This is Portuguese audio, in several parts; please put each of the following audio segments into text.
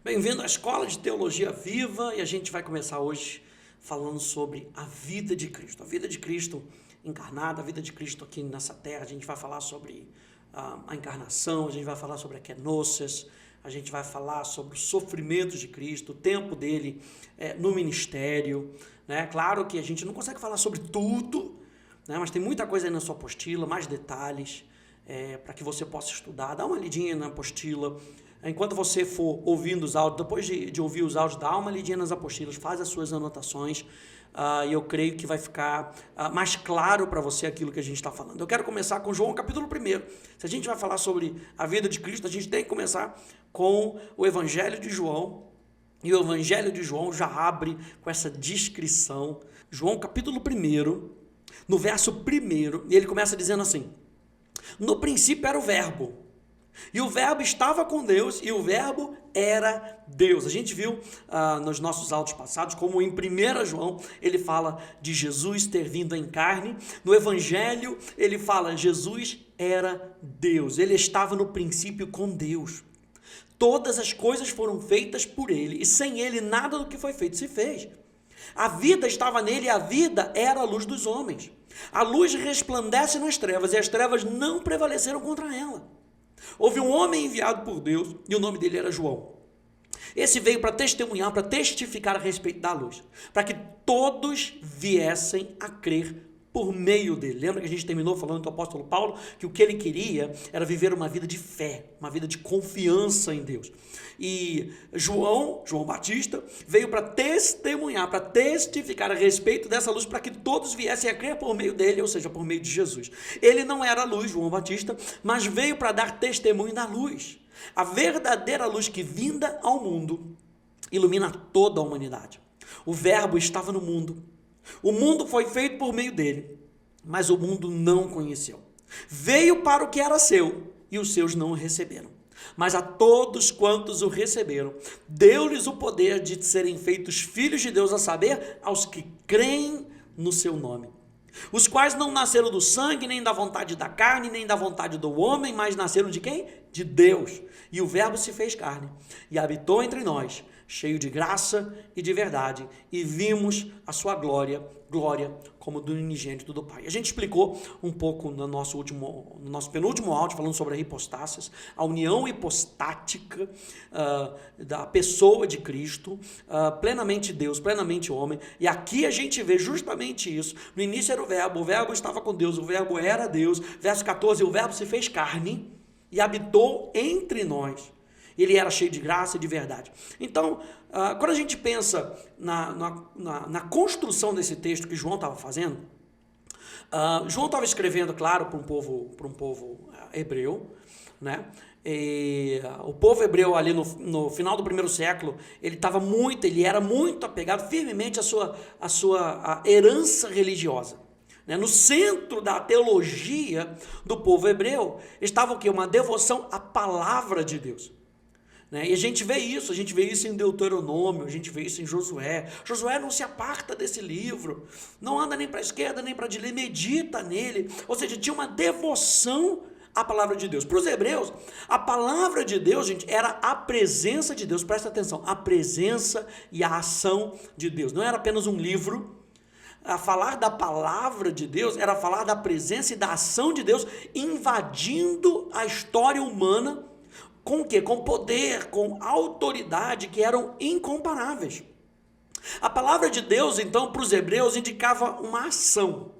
Bem-vindo à Escola de Teologia Viva e a gente vai começar hoje falando sobre a vida de Cristo. A vida de Cristo encarnada, a vida de Cristo aqui nessa terra. A gente vai falar sobre a encarnação, a gente vai falar sobre a kenosis, a gente vai falar sobre os sofrimentos de Cristo, o tempo dele no ministério. Né? Claro que a gente não consegue falar sobre tudo, né? Mas tem muita coisa aí na sua apostila, mais detalhes, para que você possa estudar. Dá uma lidinha na apostila. Enquanto você for ouvindo os áudios, depois de ouvir os áudios, dá uma lidinha nas apostilas, faz as suas anotações, e eu creio que vai ficar mais claro para você aquilo que a gente está falando. Eu quero começar com João capítulo 1. Se a gente vai falar sobre a vida de Cristo, a gente tem que começar com o Evangelho de João, e o Evangelho de João já abre com essa descrição. João capítulo 1, no verso 1, e ele começa dizendo assim: no princípio era o Verbo, e o Verbo estava com Deus, e o Verbo era Deus. A gente viu nos nossos áudios passados, como em 1 João, ele fala de Jesus ter vindo em carne. No Evangelho, ele fala, Jesus era Deus. Ele estava no princípio com Deus. Todas as coisas foram feitas por ele, e sem ele nada do que foi feito se fez. A vida estava nele, e a vida era a luz dos homens. A luz resplandece nas trevas, e as trevas não prevaleceram contra ela. Houve um homem enviado por Deus, e o nome dele era João. Esse veio para testemunhar, para testificar a respeito da luz, para que todos viessem a crer por meio dele. Lembra que a gente terminou falando do apóstolo Paulo, que o que ele queria era viver uma vida de fé, uma vida de confiança em Deus. E João Batista, veio para testemunhar, para testificar a respeito dessa luz, para que todos viessem a crer por meio dele, ou seja, por meio de Jesus. Ele não era a luz, João Batista, mas veio para dar testemunho da luz. A verdadeira luz que vinda ao mundo ilumina toda a humanidade. O Verbo estava no mundo. O mundo foi feito por meio dele, mas o mundo não conheceu. Veio para o que era seu, e os seus não o receberam. Mas a todos quantos o receberam, deu-lhes o poder de serem feitos filhos de Deus, a saber, aos que creem no seu nome. Os quais não nasceram do sangue, nem da vontade da carne, nem da vontade do homem, mas nasceram de quem? De Deus. E o Verbo se fez carne, e habitou entre nós, cheio de graça e de verdade, e vimos a sua glória como do unigênito do Pai. A gente explicou um pouco no nosso penúltimo áudio, falando sobre a hipostásis, a união hipostática da pessoa de Cristo, plenamente Deus, plenamente homem, e aqui a gente vê justamente isso. No início era o Verbo estava com Deus, o Verbo era Deus. Verso 14, o Verbo se fez carne e habitou entre nós. Ele era cheio de graça e de verdade. Então, quando a gente pensa na construção desse texto que João estava fazendo, João estava escrevendo, claro, para um povo hebreu, né? E o povo hebreu ali no final do primeiro século, ele era muito apegado firmemente à sua herança religiosa. No centro da teologia do povo hebreu estava o quê? Uma devoção à palavra de Deus. E a gente vê isso em Deuteronômio, a gente vê isso em Josué. Josué não se aparta desse livro, não anda nem para a esquerda nem para a direita, medita nele. Ou seja, tinha uma devoção à palavra de Deus. Para os hebreus, a palavra de Deus, gente, era a presença de Deus. Presta atenção, a presença e a ação de Deus. Não era apenas um livro. A falar da palavra de Deus era falar da presença e da ação de Deus invadindo a história humana. Com o quê? Com poder, com autoridade que eram incomparáveis. A palavra de Deus, então, para os hebreus, indicava uma ação.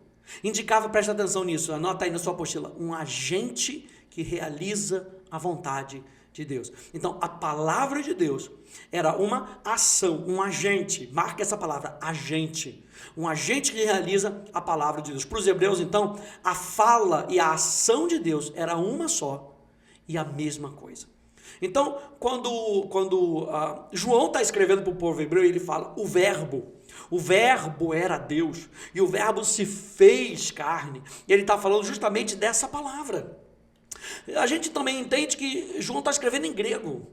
Presta atenção nisso, anota aí na sua apostila, um agente que realiza a vontade de Deus. Então, a palavra de Deus era uma ação, um agente, marca essa palavra, agente. Um agente que realiza a palavra de Deus. Para os hebreus, então, a fala e a ação de Deus era uma só e a mesma coisa. Então, quando João está escrevendo para o povo hebreu, ele fala o Verbo era Deus, e o Verbo se fez carne, e ele está falando justamente dessa palavra. A gente também entende que João está escrevendo em grego,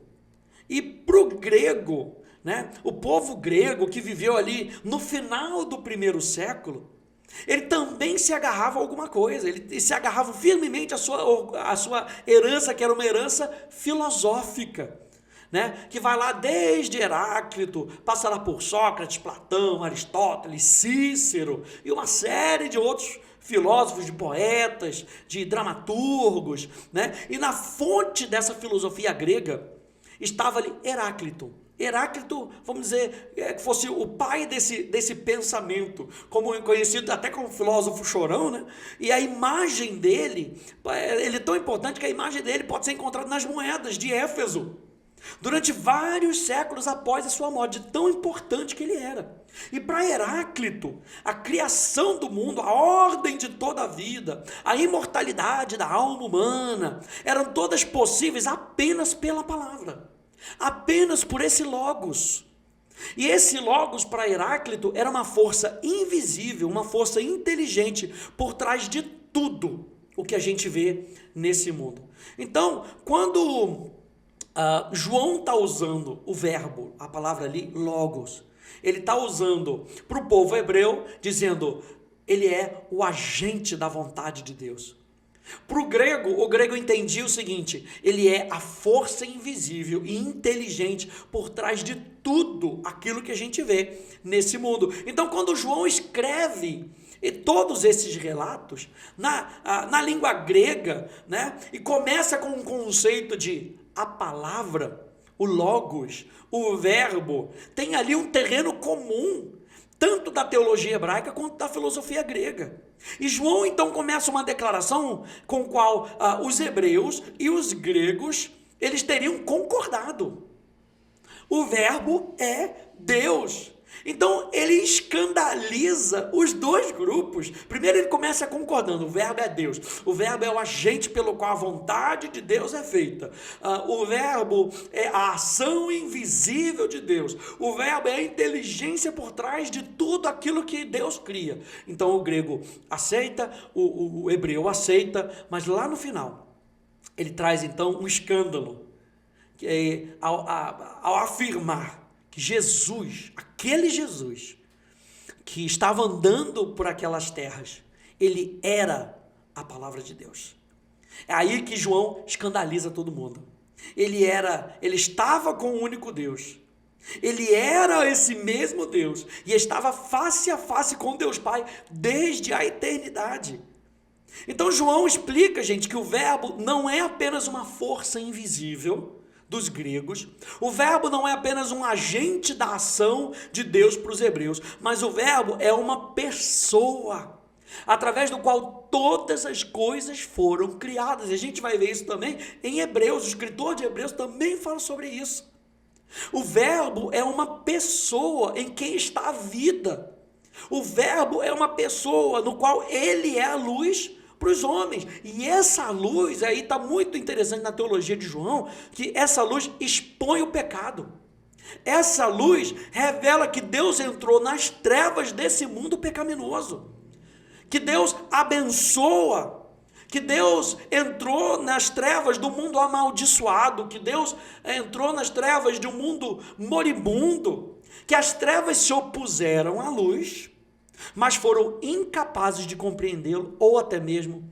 e para o grego, o povo grego que viveu ali no final do primeiro século, ele também se agarrava a alguma coisa, ele se agarrava firmemente à sua herança, que era uma herança filosófica. né, que vai lá desde Heráclito, passa lá por Sócrates, Platão, Aristóteles, Cícero e uma série de outros filósofos, de poetas, de dramaturgos, né? E na fonte dessa filosofia grega estava ali Heráclito. Heráclito, vamos dizer, que fosse o pai desse pensamento, como conhecido até como filósofo chorão, né? E a imagem dele, ele é tão importante que a imagem dele pode ser encontrada nas moedas de Éfeso, durante vários séculos após a sua morte, de tão importante que ele era. E para Heráclito, a criação do mundo, a ordem de toda a vida, a imortalidade da alma humana, eram todas possíveis apenas pela palavra, apenas por esse logos. E esse logos para Heráclito era uma força invisível, uma força inteligente por trás de tudo o que a gente vê nesse mundo. Então, quando João está usando o verbo, a palavra ali, logos, ele está usando para o povo hebreu, dizendo, ele é o agente da vontade de Deus. Para o grego entendia o seguinte, ele é a força invisível e inteligente por trás de tudo aquilo que a gente vê nesse mundo. Então, quando João escreve todos esses relatos na língua grega, né, e começa com um conceito de a palavra, o logos, o verbo, tem ali um terreno comum, tanto da teologia hebraica quanto da filosofia grega. E João então começa uma declaração com a qual os hebreus e os gregos, eles teriam concordado. O verbo é Deus. Então ele escandaliza os dois grupos. Primeiro ele começa concordando, o verbo é Deus, o verbo é o agente pelo qual a vontade de Deus é feita, o verbo é a ação invisível de Deus, o verbo é a inteligência por trás de tudo aquilo que Deus cria. Então o grego aceita, o hebreu aceita, mas lá no final ele traz então um escândalo, que é, ao afirmar que Jesus, aquele Jesus que estava andando por aquelas terras, ele era a palavra de Deus. É aí que João escandaliza todo mundo. Ele estava com o único Deus. Ele era esse mesmo Deus e estava face a face com Deus Pai desde a eternidade. Então João explica, gente, que o verbo não é apenas uma força invisível dos gregos, o verbo não é apenas um agente da ação de Deus para os hebreus, mas o verbo é uma pessoa, através do qual todas as coisas foram criadas. E a gente vai ver isso também em Hebreus, o escritor de Hebreus também fala sobre isso. O verbo é uma pessoa em quem está a vida. O verbo é uma pessoa no qual ele é a luz para os homens. E essa luz, aí está muito interessante na teologia de João, que essa luz expõe o pecado. Essa luz revela que Deus entrou nas trevas desse mundo pecaminoso. Que Deus abençoa, que Deus entrou nas trevas do mundo amaldiçoado, que Deus entrou nas trevas de um mundo moribundo, que as trevas se opuseram à luz, mas foram incapazes de compreendê-lo ou até mesmo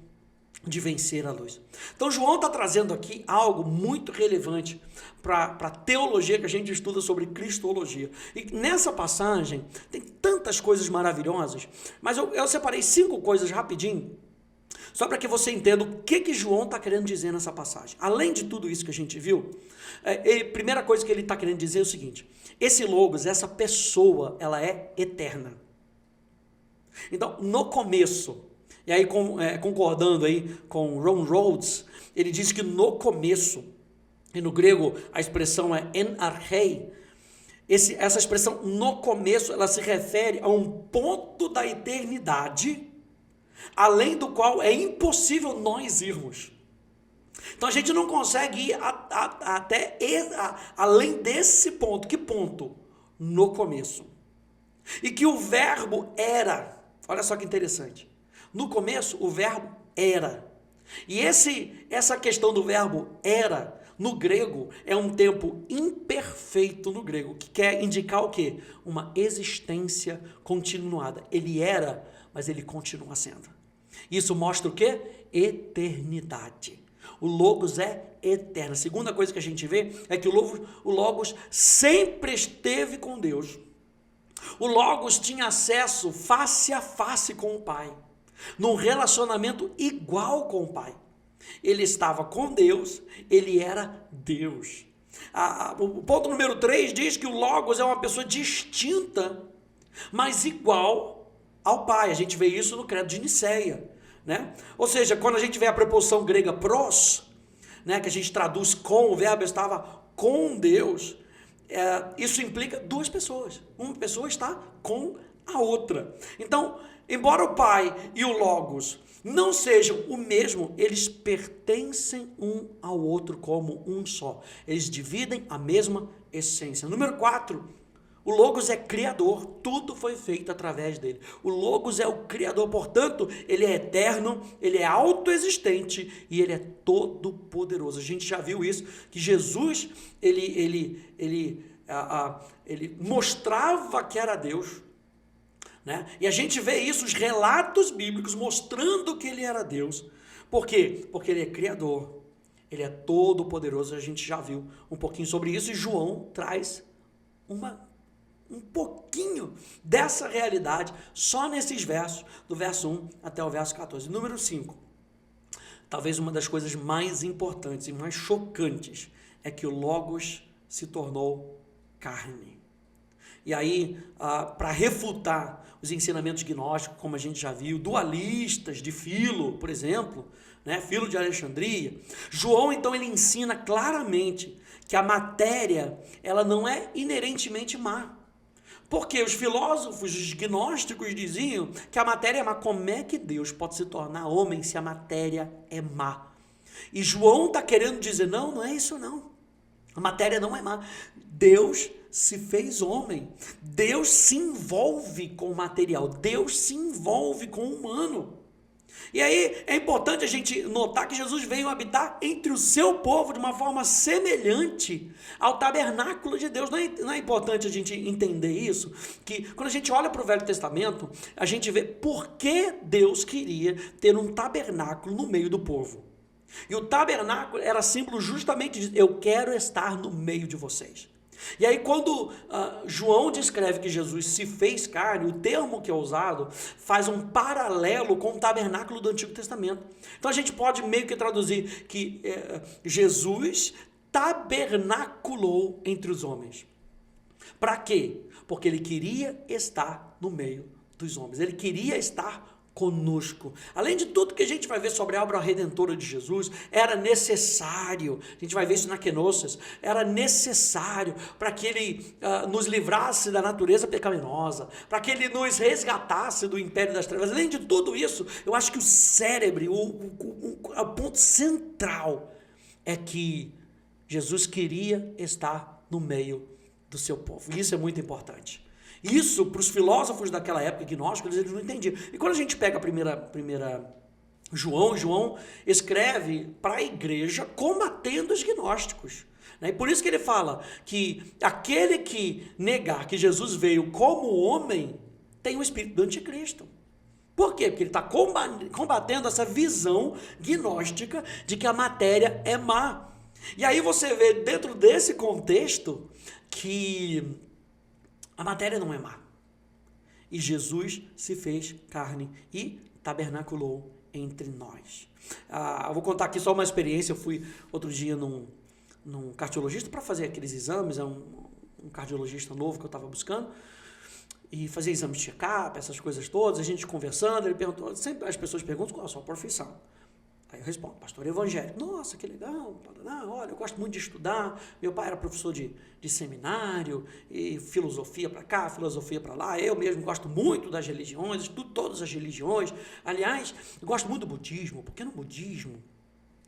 de vencer a luz. Então João está trazendo aqui algo muito relevante para a teologia que a gente estuda sobre cristologia. E nessa passagem tem tantas coisas maravilhosas, mas eu separei 5 coisas rapidinho, só para que você entenda o que João está querendo dizer nessa passagem. Além de tudo isso que a gente viu, primeira coisa que ele está querendo dizer é o seguinte: esse logos, essa pessoa, ela é eterna. Então, no começo, e aí concordando aí com Ron Rhodes, ele diz que no começo, e no grego a expressão é en archei, essa expressão no começo, ela se refere a um ponto da eternidade, além do qual é impossível nós irmos. Então a gente não consegue ir além desse ponto. Que ponto? No começo. E que o verbo era. Olha só que interessante. No começo, o verbo era. E essa questão do verbo era, no grego, é um tempo imperfeito no grego, que quer indicar o quê? Uma existência continuada. Ele era, mas ele continua sendo. Isso mostra o quê? Eternidade. O Logos é eterno. A segunda coisa que a gente vê é que o Logos sempre esteve com Deus. O Logos tinha acesso face a face com o Pai, num relacionamento igual com o Pai. Ele estava com Deus, ele era Deus. O ponto número 3 diz que o Logos é uma pessoa distinta, mas igual ao Pai. A gente vê isso no Credo de Nicéia, né? Ou seja, quando a gente vê a preposição grega pros, né, que a gente traduz com, o verbo estava com Deus, isso implica duas pessoas. Uma pessoa está com a outra. Então, embora o Pai e o Logos não sejam o mesmo, eles pertencem um ao outro como um só. Eles dividem a mesma essência. Número 4, o Logos é criador, tudo foi feito através dele. O Logos é o criador, portanto, ele é eterno, ele é autoexistente e ele é todo poderoso. A gente já viu isso, que Jesus, ele mostrava que era Deus, né? E a gente vê isso, os relatos bíblicos mostrando que ele era Deus. Por quê? Porque ele é criador, ele é todo poderoso. A gente já viu um pouquinho sobre isso e João traz um pouquinho dessa realidade só nesses versos, do verso 1 até o verso 14. Número 5, talvez uma das coisas mais importantes e mais chocantes é que o Logos se tornou carne. E aí, para refutar os ensinamentos gnósticos, como a gente já viu, dualistas de Filo, por exemplo, né, Filo de Alexandria, João então ele ensina claramente que a matéria ela não é inerentemente má. Porque os filósofos, os gnósticos diziam que a matéria é má. Como é que Deus pode se tornar homem se a matéria é má? E João está querendo dizer, não é isso não. A matéria não é má. Deus se fez homem. Deus se envolve com o material. Deus se envolve com o humano. E aí é importante a gente notar que Jesus veio habitar entre o seu povo de uma forma semelhante ao tabernáculo de Deus. Não é importante a gente entender isso? Que quando a gente olha para o Velho Testamento, a gente vê por que Deus queria ter um tabernáculo no meio do povo. E o tabernáculo era símbolo justamente de eu quero estar no meio de vocês. E aí quando João descreve que Jesus se fez carne, o termo que é usado faz um paralelo com o tabernáculo do Antigo Testamento. Então a gente pode meio que traduzir que Jesus tabernaculou entre os homens. Para quê? Porque ele queria estar no meio dos homens, ele queria estar conosco. Além de tudo que a gente vai ver sobre a obra redentora de Jesus, era necessário, a gente vai ver isso na Kenosis, era necessário para que ele nos livrasse da natureza pecaminosa, para que ele nos resgatasse do império das trevas. Além de tudo isso, eu acho que o cérebro, o ponto central é que Jesus queria estar no meio do seu povo. E isso é muito importante. Isso, para os filósofos daquela época gnósticos, eles não entendiam. E quando a gente pega a primeira João escreve para a igreja combatendo os gnósticos. Né? E por isso que ele fala que aquele que negar que Jesus veio como homem tem o espírito do anticristo. Por quê? Porque ele está combatendo essa visão gnóstica de que a matéria é má. E aí você vê dentro desse contexto que a matéria não é má. E Jesus se fez carne e tabernaculou entre nós. Eu vou contar aqui só uma experiência. Eu fui outro dia num cardiologista para fazer aqueles exames. É um cardiologista novo que eu estava buscando. E fazer exames de check-up, essas coisas todas. A gente conversando, ele perguntou. Sempre as pessoas perguntam qual é a sua profissão. Aí eu respondo, pastor evangélico. Nossa, que legal. Olha, eu gosto muito de estudar. Meu pai era professor de seminário, e filosofia para cá, filosofia para lá. Eu mesmo gosto muito das religiões, estudo todas as religiões. Aliás, eu gosto muito do budismo, porque no budismo...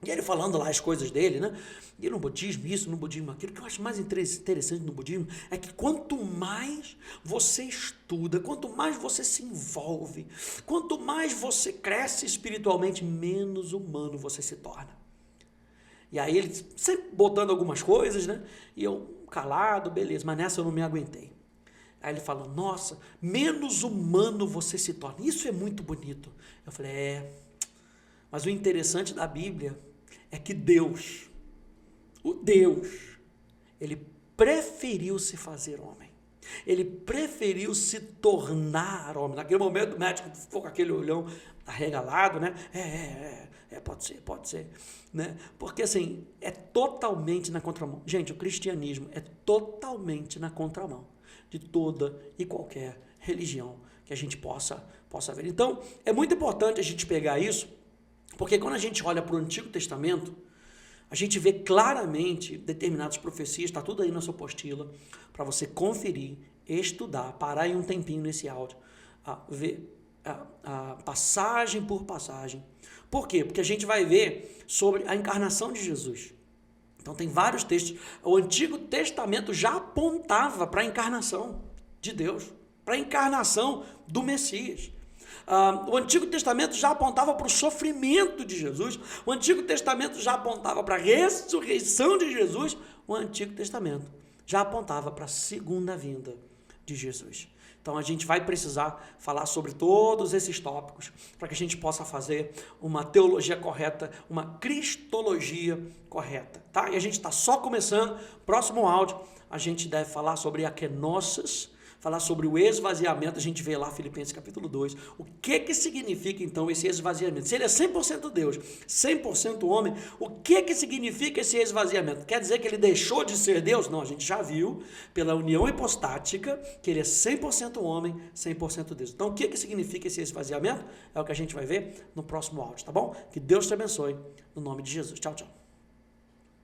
E ele falando lá as coisas dele, né? E no budismo isso, no budismo aquilo. O que eu acho mais interessante no budismo é que quanto mais você estuda, quanto mais você se envolve, quanto mais você cresce espiritualmente, menos humano você se torna. E aí ele sempre botando algumas coisas, né? E eu calado, beleza, mas nessa eu não me aguentei. Aí ele fala, nossa, menos humano você se torna. Isso é muito bonito. Eu falei, mas o interessante da Bíblia é que Deus, o Deus, ele preferiu se fazer homem. Ele preferiu se tornar homem. Naquele momento o médico ficou com aquele olhão arregalado, né? Pode ser, né? Porque assim, é totalmente na contramão. Gente, o cristianismo é totalmente na contramão de toda e qualquer religião que a gente possa ver. Então, é muito importante a gente pegar isso, porque quando a gente olha para o Antigo Testamento, a gente vê claramente determinadas profecias, está tudo aí na sua apostila, para você conferir, estudar, parar aí um tempinho nesse áudio, ver passagem por passagem. Por quê? Porque a gente vai ver sobre a encarnação de Jesus. Então tem vários textos. O Antigo Testamento já apontava para a encarnação de Deus, para a encarnação do Messias. O Antigo Testamento já apontava para o sofrimento de Jesus. O Antigo Testamento já apontava para a ressurreição de Jesus. O Antigo Testamento já apontava para a segunda vinda de Jesus. Então a gente vai precisar falar sobre todos esses tópicos para que a gente possa fazer uma teologia correta, uma cristologia correta, tá? E a gente está só começando. Próximo áudio a gente deve falar sobre a kenosis, falar sobre o esvaziamento. A gente vê lá Filipenses capítulo 2, o que significa então esse esvaziamento? Se ele é 100% Deus, 100% homem, o que significa esse esvaziamento? Quer dizer que ele deixou de ser Deus? Não, a gente já viu pela união hipostática que ele é 100% homem, 100% Deus. Então o que significa esse esvaziamento? É o que a gente vai ver no próximo áudio, tá bom? Que Deus te abençoe, no nome de Jesus. Tchau, tchau.